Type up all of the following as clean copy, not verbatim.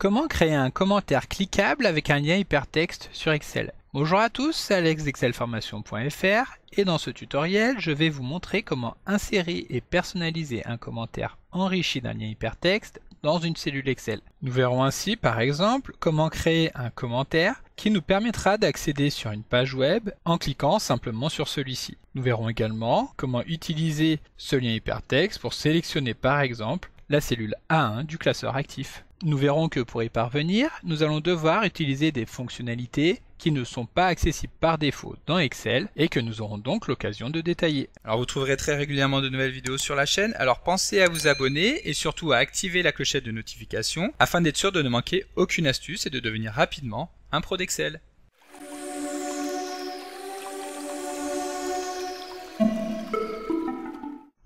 Comment créer un commentaire cliquable avec un lien hypertexte sur Excel? Bonjour à tous, c'est Alex d'excelformation.fr et dans ce tutoriel, je vais vous montrer comment insérer et personnaliser un commentaire enrichi d'un lien hypertexte dans une cellule Excel. Nous verrons ainsi par exemple comment créer un commentaire qui nous permettra d'accéder sur une page web en cliquant simplement sur celui-ci. Nous verrons également comment utiliser ce lien hypertexte pour sélectionner par exemple la cellule A1 du classeur actif. Nous verrons que pour y parvenir, nous allons devoir utiliser des fonctionnalités qui ne sont pas accessibles par défaut dans Excel et que nous aurons donc l'occasion de détailler. Alors vous trouverez très régulièrement de nouvelles vidéos sur la chaîne, alors pensez à vous abonner et surtout à activer la clochette de notification afin d'être sûr de ne manquer aucune astuce et de devenir rapidement un pro d'Excel.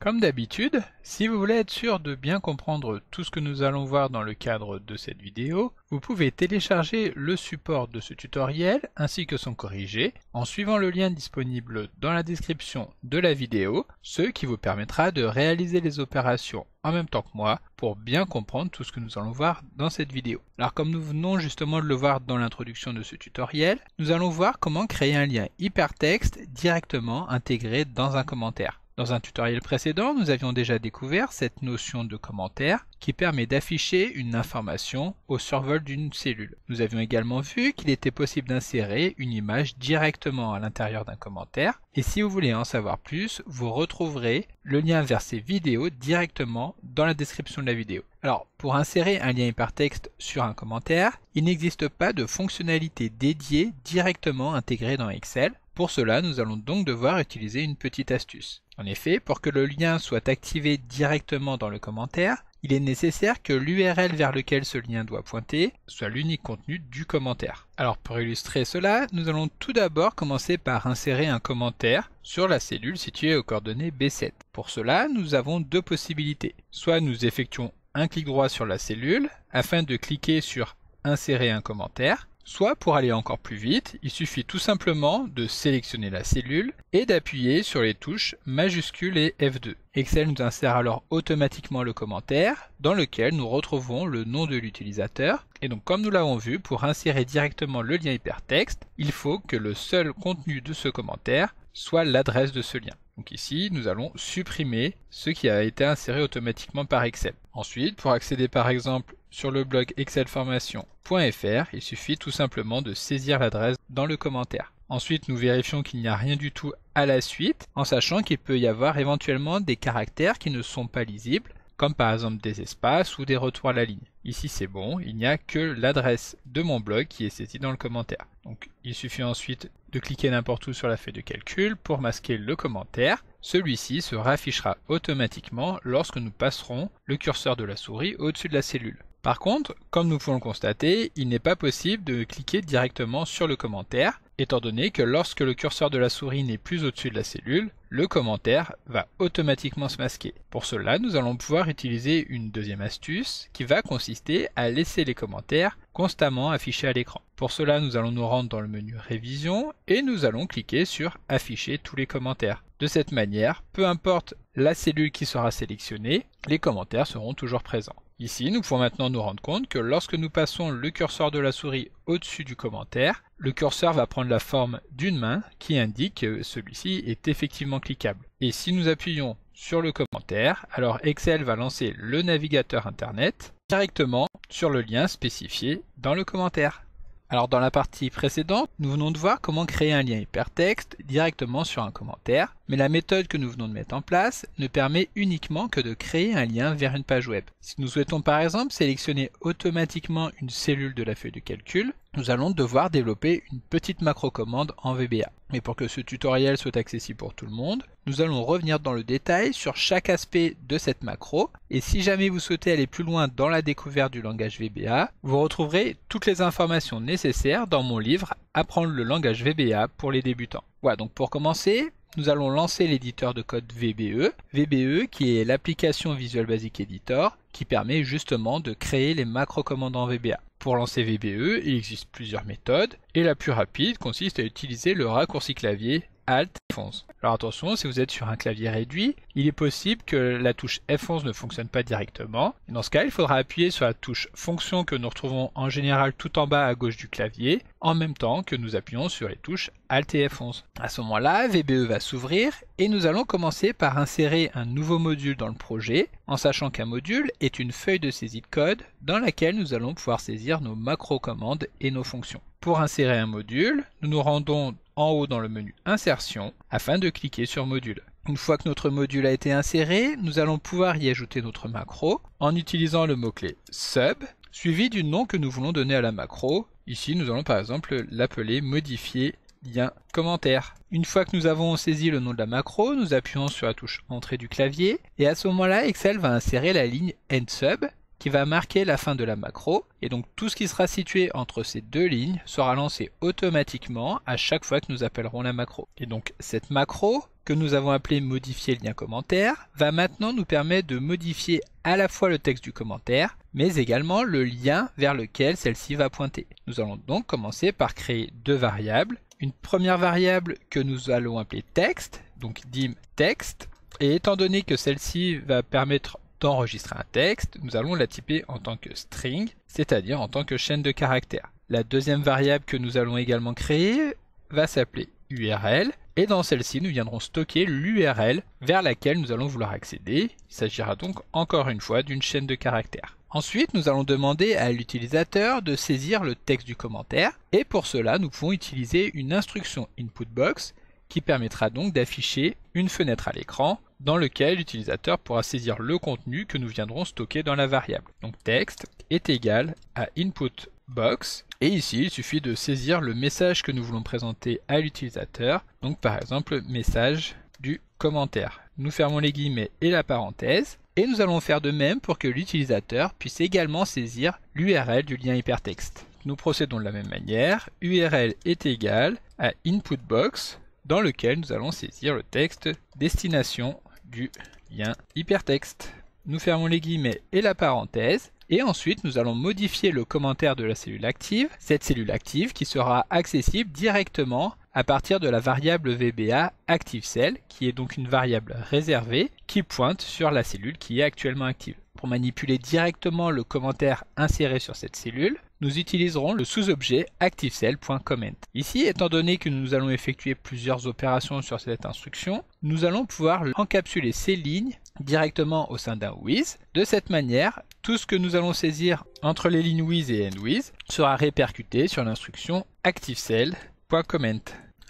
Comme d'habitude, si vous voulez être sûr de bien comprendre tout ce que nous allons voir dans le cadre de cette vidéo, vous pouvez télécharger le support de ce tutoriel ainsi que son corrigé en suivant le lien disponible dans la description de la vidéo, ce qui vous permettra de réaliser les opérations en même temps que moi pour bien comprendre tout ce que nous allons voir dans cette vidéo. Alors comme nous venons justement de le voir dans l'introduction de ce tutoriel, nous allons voir comment créer un lien hypertexte directement intégré dans un commentaire. Dans un tutoriel précédent, nous avions déjà découvert cette notion de commentaire qui permet d'afficher une information au survol d'une cellule. Nous avions également vu qu'il était possible d'insérer une image directement à l'intérieur d'un commentaire. Et si vous voulez en savoir plus, vous retrouverez le lien vers ces vidéos directement dans la description de la vidéo. Alors, pour insérer un lien hypertexte sur un commentaire, il n'existe pas de fonctionnalité dédiée directement intégrée dans Excel. Pour cela, nous allons donc devoir utiliser une petite astuce. En effet, pour que le lien soit activé directement dans le commentaire, il est nécessaire que l'URL vers lequel ce lien doit pointer soit l'unique contenu du commentaire. Alors pour illustrer cela, nous allons tout d'abord commencer par insérer un commentaire sur la cellule située aux coordonnées B7. Pour cela, nous avons deux possibilités. Soit nous effectuons un clic droit sur la cellule afin de cliquer sur « Insérer un commentaire », soit pour aller encore plus vite, il suffit tout simplement de sélectionner la cellule et d'appuyer sur les touches majuscule et F2. Excel nous insère alors automatiquement le commentaire dans lequel nous retrouvons le nom de l'utilisateur. Et donc comme nous l'avons vu, pour insérer directement le lien hypertexte, il faut que le seul contenu de ce commentaire soit l'adresse de ce lien. Donc ici, nous allons supprimer ce qui a été inséré automatiquement par Excel. Ensuite, pour accéder par exemple sur le blog excelformation.fr, il suffit tout simplement de saisir l'adresse dans le commentaire. Ensuite, nous vérifions qu'il n'y a rien du tout à la suite, en sachant qu'il peut y avoir éventuellement des caractères qui ne sont pas lisibles, comme par exemple des espaces ou des retours à la ligne. Ici c'est bon, il n'y a que l'adresse de mon blog qui est saisie dans le commentaire. Donc il suffit ensuite de cliquer n'importe où sur la feuille de calcul pour masquer le commentaire. Celui-ci se raffichera automatiquement lorsque nous passerons le curseur de la souris au-dessus de la cellule. Par contre, comme nous pouvons le constater, il n'est pas possible de cliquer directement sur le commentaire, étant donné que lorsque le curseur de la souris n'est plus au-dessus de la cellule, le commentaire va automatiquement se masquer. Pour cela, nous allons pouvoir utiliser une deuxième astuce qui va consister à laisser les commentaires constamment affichés à l'écran. Pour cela, nous allons nous rendre dans le menu Révision et nous allons cliquer sur Afficher tous les commentaires. De cette manière, peu importe la cellule qui sera sélectionnée, les commentaires seront toujours présents. Ici, nous pouvons maintenant nous rendre compte que lorsque nous passons le curseur de la souris au-dessus du commentaire, le curseur va prendre la forme d'une main qui indique que celui-ci est effectivement cliquable. Et si nous appuyons sur le commentaire, alors Excel va lancer le navigateur internet directement sur le lien spécifié dans le commentaire. Alors dans la partie précédente, nous venons de voir comment créer un lien hypertexte directement sur un commentaire, mais la méthode que nous venons de mettre en place ne permet uniquement que de créer un lien vers une page web. Si nous souhaitons par exemple sélectionner automatiquement une cellule de la feuille de calcul, nous allons devoir développer une petite macro-commande en VBA. Mais pour que ce tutoriel soit accessible pour tout le monde, nous allons revenir dans le détail sur chaque aspect de cette macro. Et si jamais vous souhaitez aller plus loin dans la découverte du langage VBA, vous retrouverez toutes les informations nécessaires dans mon livre « Apprendre le langage VBA pour les débutants ». Voilà, donc pour commencer, nous allons lancer l'éditeur de code VBE. VBE qui est l'application Visual Basic Editor qui permet justement de créer les macro-commandes en VBA. Pour lancer VBE, il existe plusieurs méthodes et la plus rapide consiste à utiliser le raccourci clavier Alt F11. Alors attention, si vous êtes sur un clavier réduit, il est possible que la touche F11 ne fonctionne pas directement. Et dans ce cas, il faudra appuyer sur la touche fonction que nous retrouvons en général tout en bas à gauche du clavier, en même temps que nous appuyons sur les touches Alt et F11. À ce moment-là, VBE va s'ouvrir et nous allons commencer par insérer un nouveau module dans le projet, en sachant qu'un module est une feuille de saisie de code dans laquelle nous allons pouvoir saisir nos macro-commandes et nos fonctions. Pour insérer un module, nous nous rendons en haut dans le menu Insertion afin de cliquer sur Module. Une fois que notre module a été inséré, nous allons pouvoir y ajouter notre macro en utilisant le mot-clé Sub suivi du nom que nous voulons donner à la macro. Ici, nous allons par exemple l'appeler Modifier lien commentaire. Une fois que nous avons saisi le nom de la macro, nous appuyons sur la touche Entrée du clavier et à ce moment-là, Excel va insérer la ligne EndSub qui va marquer la fin de la macro, et donc tout ce qui sera situé entre ces deux lignes sera lancé automatiquement à chaque fois que nous appellerons la macro. Et donc cette macro, que nous avons appelée modifier lien commentaire, va maintenant nous permettre de modifier à la fois le texte du commentaire, mais également le lien vers lequel celle-ci va pointer. Nous allons donc commencer par créer deux variables. Une première variable que nous allons appeler texte, donc dim text, et étant donné que celle-ci va permettre d'enregistrer un texte, nous allons la typer en tant que string, c'est-à-dire en tant que chaîne de caractères. La deuxième variable que nous allons également créer va s'appeler URL, et dans celle-ci nous viendrons stocker l'URL vers laquelle nous allons vouloir accéder. Il s'agira donc encore une fois d'une chaîne de caractères. Ensuite, nous allons demander à l'utilisateur de saisir le texte du commentaire, et pour cela nous pouvons utiliser une instruction inputBox qui permettra donc d'afficher une fenêtre à l'écran dans lequel l'utilisateur pourra saisir le contenu que nous viendrons stocker dans la variable. Donc texte est égal à inputBox, et ici il suffit de saisir le message que nous voulons présenter à l'utilisateur, donc par exemple message du commentaire. Nous fermons les guillemets et la parenthèse, et nous allons faire de même pour que l'utilisateur puisse également saisir l'URL du lien hypertexte. Nous procédons de la même manière, URL est égal à inputBox, dans lequel nous allons saisir le texte destination du lien hypertexte. Nous fermons les guillemets et la parenthèse, et ensuite nous allons modifier le commentaire de la cellule active, cette cellule active qui sera accessible directement à partir de la variable VBA ActiveCell, qui est donc une variable réservée qui pointe sur la cellule qui est actuellement active. Pour manipuler directement le commentaire inséré sur cette cellule, nous utiliserons le sous-objet ActiveCell.comment. Ici, étant donné que nous allons effectuer plusieurs opérations sur cette instruction, nous allons pouvoir encapsuler ces lignes directement au sein d'un with. De cette manière, tout ce que nous allons saisir entre les lignes with et endwith sera répercuté sur l'instruction ActiveCell.comment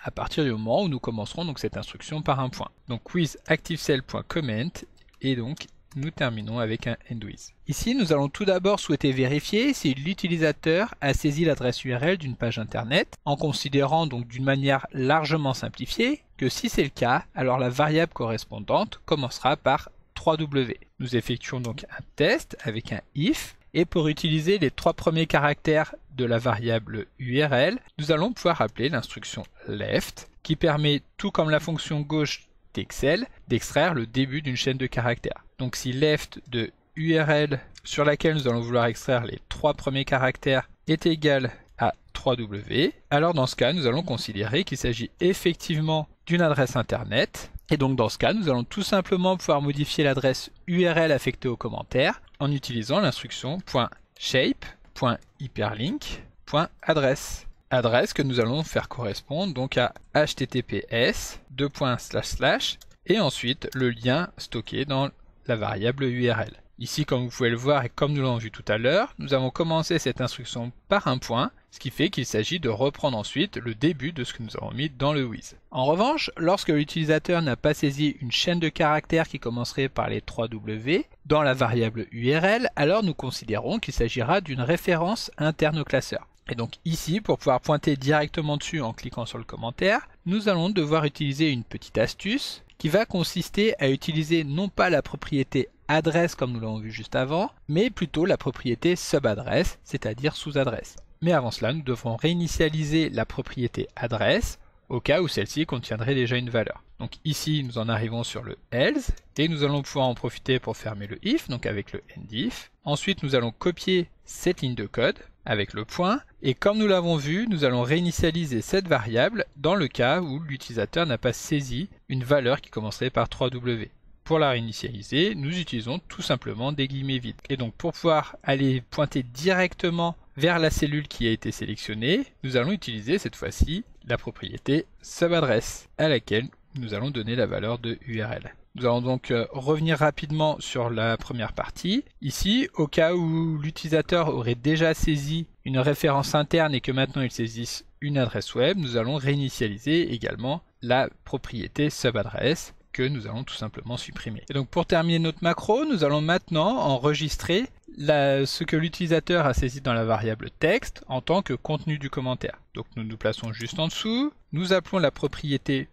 à partir du moment où nous commencerons donc cette instruction par un point. Donc with ActiveCell.comment, et donc nous terminons avec un endwith. Ici, nous allons tout d'abord souhaiter vérifier si l'utilisateur a saisi l'adresse URL d'une page internet, en considérant donc d'une manière largement simplifiée que si c'est le cas, alors la variable correspondante commencera par 3W. Nous effectuons donc un test avec un if, et pour utiliser les trois premiers caractères de la variable URL, nous allons pouvoir appeler l'instruction left, qui permet, tout comme la fonction gauche d'Excel, d'extraire le début d'une chaîne de caractères. Donc si left de URL sur laquelle nous allons vouloir extraire les trois premiers caractères est égal à 3W, alors dans ce cas nous allons considérer qu'il s'agit effectivement d'une adresse internet, et donc dans ce cas nous allons tout simplement pouvoir modifier l'adresse URL affectée au commentaire en utilisant l'instruction .shape.hyperlink.address. Adresse que nous allons faire correspondre donc à https et ensuite le lien stocké dans la variable URL. Ici, comme vous pouvez le voir et comme nous l'avons vu tout à l'heure, nous avons commencé cette instruction par un point, ce qui fait qu'il s'agit de reprendre ensuite le début de ce que nous avons mis dans le with. En revanche, lorsque l'utilisateur n'a pas saisi une chaîne de caractères qui commencerait par les 3W dans la variable URL, alors nous considérons qu'il s'agira d'une référence interne au classeur. Et donc ici, pour pouvoir pointer directement dessus en cliquant sur le commentaire, nous allons devoir utiliser une petite astuce qui va consister à utiliser non pas la propriété adresse comme nous l'avons vu juste avant, mais plutôt la propriété subadresse, c'est-à-dire sous-adresse. Mais avant cela, nous devrons réinitialiser la propriété adresse au cas où celle-ci contiendrait déjà une valeur. Donc ici, nous en arrivons sur le else et nous allons pouvoir en profiter pour fermer le if, donc avec le endif. Ensuite, nous allons copier cette ligne de code avec le point et comme nous l'avons vu, nous allons réinitialiser cette variable dans le cas où l'utilisateur n'a pas saisi une valeur qui commencerait par 3W. Pour la réinitialiser, nous utilisons tout simplement des guillemets vides. Et donc pour pouvoir aller pointer directement vers la cellule qui a été sélectionnée, nous allons utiliser cette fois-ci la propriété subadresse à laquelle nous allons donner la valeur de URL. Nous allons donc revenir rapidement sur la première partie. Ici, au cas où l'utilisateur aurait déjà saisi une référence interne et que maintenant il saisisse une adresse web, nous allons réinitialiser également la propriété subadresse que nous allons tout simplement supprimer. Et donc pour terminer notre macro, nous allons maintenant enregistrer ce que l'utilisateur a saisi dans la variable texte en tant que contenu du commentaire. Donc nous nous plaçons juste en dessous, nous appelons la propriété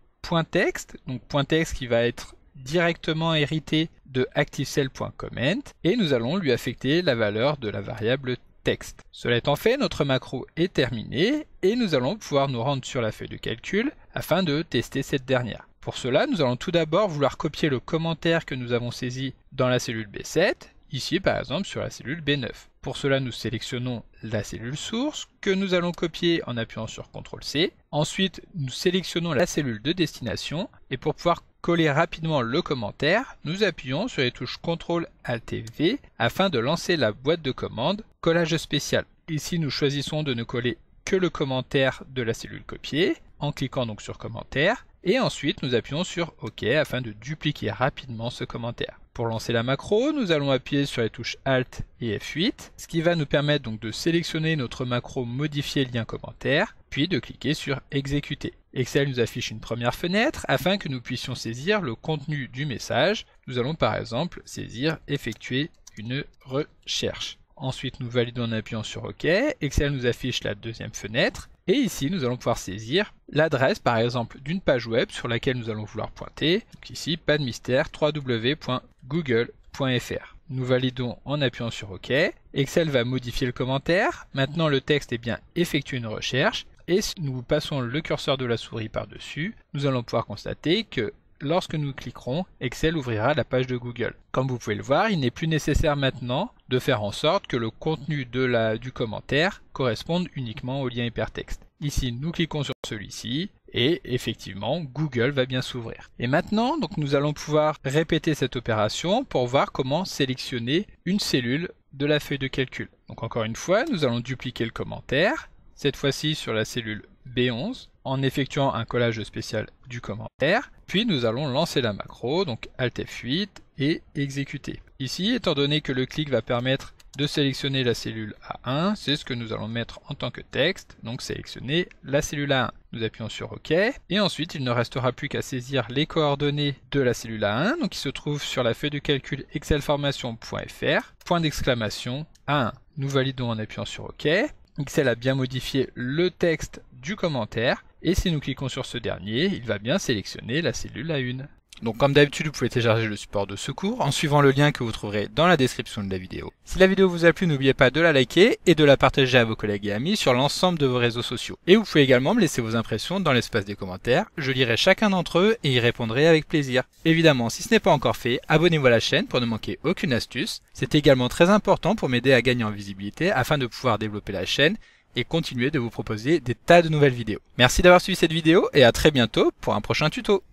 .text, donc .text qui va être directement hérité de ActiveCell.comment et nous allons lui affecter la valeur de la variable texte. Cela étant fait, notre macro est terminé et nous allons pouvoir nous rendre sur la feuille de calcul afin de tester cette dernière. Pour cela, nous allons tout d'abord vouloir copier le commentaire que nous avons saisi dans la cellule B7, ici par exemple sur la cellule B9. Pour cela, nous sélectionnons la cellule source que nous allons copier en appuyant sur CTRL-C. Ensuite, nous sélectionnons la cellule de destination et pour pouvoir coller rapidement le commentaire, nous appuyons sur les touches CTRL-ALT-V afin de lancer la boîte de commande collage spécial. Ici, nous choisissons de ne coller que le commentaire de la cellule copiée en cliquant donc sur commentaire et ensuite nous appuyons sur OK afin de dupliquer rapidement ce commentaire. Pour lancer la macro, nous allons appuyer sur les touches Alt et F8, ce qui va nous permettre donc de sélectionner notre macro modifier lien commentaire, puis de cliquer sur exécuter. Excel nous affiche une première fenêtre afin que nous puissions saisir le contenu du message. Nous allons par exemple saisir effectuer une recherche. Ensuite, nous validons en appuyant sur OK. Excel nous affiche la deuxième fenêtre. Et ici, nous allons pouvoir saisir l'adresse, par exemple, d'une page web sur laquelle nous allons vouloir pointer. Donc ici, pas de mystère, www.google.fr. Nous validons en appuyant sur OK. Excel va modifier le commentaire. Maintenant, le texte est bien effectuer une recherche. Et si nous passons le curseur de la souris par-dessus, nous allons pouvoir constater que lorsque nous cliquerons, Excel ouvrira la page de Google. Comme vous pouvez le voir, il n'est plus nécessaire maintenant de faire en sorte que le contenu du commentaire corresponde uniquement au lien hypertexte. Ici, nous cliquons sur celui-ci et effectivement, Google va bien s'ouvrir. Et maintenant, donc, nous allons pouvoir répéter cette opération pour voir comment sélectionner une cellule de la feuille de calcul. Donc encore une fois, nous allons dupliquer le commentaire, cette fois-ci sur la cellule B11, en effectuant un collage spécial du commentaire, puis nous allons lancer la macro, donc Alt F8 et exécuter. Ici, étant donné que le clic va permettre de sélectionner la cellule A1, c'est ce que nous allons mettre en tant que texte, donc sélectionner la cellule A1. Nous appuyons sur OK, et ensuite il ne restera plus qu'à saisir les coordonnées de la cellule A1, donc qui se trouve sur la feuille de calcul excelformation.fr, point d'exclamation A1. Nous validons en appuyant sur OK. Excel a bien modifié le texte du commentaire, et si nous cliquons sur ce dernier, il va bien sélectionner la cellule A1. Donc comme d'habitude, vous pouvez télécharger le support de secours en suivant le lien que vous trouverez dans la description de la vidéo. Si la vidéo vous a plu, n'oubliez pas de la liker et de la partager à vos collègues et amis sur l'ensemble de vos réseaux sociaux. Et vous pouvez également me laisser vos impressions dans l'espace des commentaires, je lirai chacun d'entre eux et y répondrai avec plaisir. Évidemment, si ce n'est pas encore fait, abonnez-vous à la chaîne pour ne manquer aucune astuce. C'est également très important pour m'aider à gagner en visibilité afin de pouvoir développer la chaîne et continuer de vous proposer des tas de nouvelles vidéos. Merci d'avoir suivi cette vidéo et à très bientôt pour un prochain tuto.